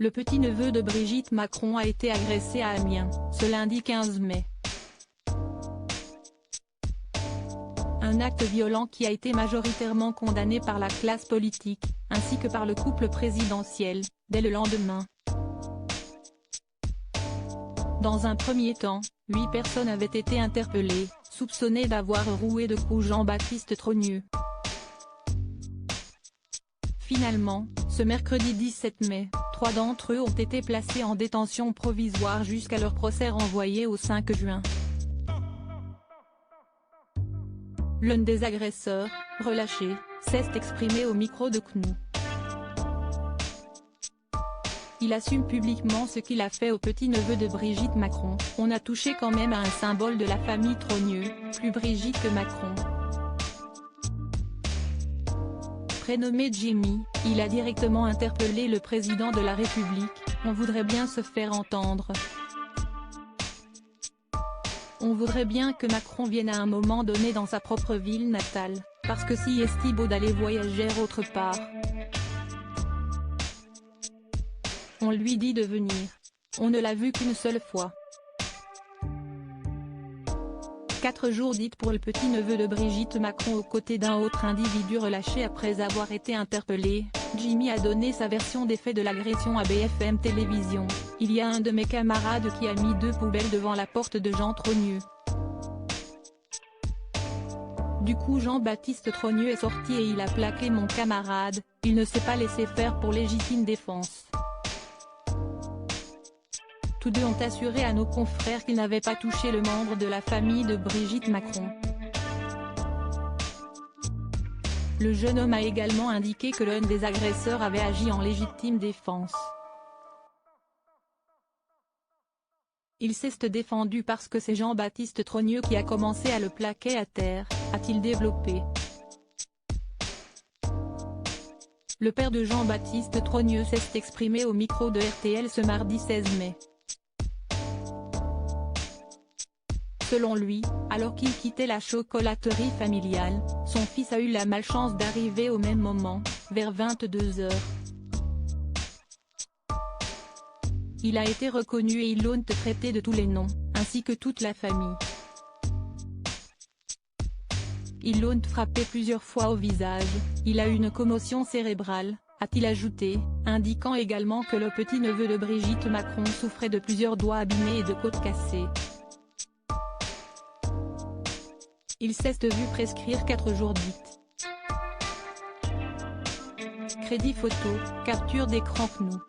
Le petit-neveu de Brigitte Macron a été agressé à Amiens, ce lundi 15 mai. Un acte violent qui a été majoritairement condamné par la classe politique, ainsi que par le couple présidentiel, dès le lendemain. Dans un premier temps, 8 personnes avaient été interpellées, soupçonnées d'avoir roué de coups Jean-Baptiste Trogneux. Finalement, ce mercredi 17 mai, 3 d'entre eux ont été placés en détention provisoire jusqu'à leur procès renvoyé au 5 juin. L'un des agresseurs, relâché, s'est exprimé au micro de CNews. Il assume publiquement ce qu'il a fait au petit-neveu de Brigitte Macron. On a touché quand même à un symbole de la famille Trogneux, plus Brigitte que Macron. Prénommé Jimmy, il a directement interpellé le président de la République. On voudrait bien se faire entendre. On voudrait bien que Macron vienne à un moment donné dans sa propre ville natale, parce que si est beau d'aller voyager autre part. On lui dit de venir. On ne l'a vu qu'une seule fois. 4 jours dites pour le petit-neveu de Brigitte Macron aux côtés d'un autre individu relâché après avoir été interpellé. Jimmy a donné sa version des faits de l'agression à BFM Télévision. Il y a un de mes camarades qui a mis 2 poubelles devant la porte de Jean Trogneux. Du coup Jean-Baptiste Trogneux est sorti et il a plaqué mon camarade, il ne s'est pas laissé faire pour légitime défense. Tous deux ont assuré à nos confrères qu'ils n'avaient pas touché le membre de la famille de Brigitte Macron. Le jeune homme a également indiqué que l'un des agresseurs avait agi en légitime défense. Il s'est défendu parce que c'est Jean-Baptiste Trogneux qui a commencé à le plaquer à terre, a-t-il développé. Le père de Jean-Baptiste Trogneux s'est exprimé au micro de RTL ce mardi 16 mai. Selon lui, alors qu'il quittait la chocolaterie familiale, son fils a eu la malchance d'arriver au même moment, vers 22 h. Il a été reconnu et ils l'ont traité de tous les noms, ainsi que toute la famille. Ils l'ont frappé plusieurs fois au visage, il a eu une commotion cérébrale, a-t-il ajouté, indiquant également que le petit-neveu de Brigitte Macron souffrait de plusieurs doigts abîmés et de côtes cassées. Il s'est vu prescrire 4 jours dites. Crédit photo, capture d'écran CNews.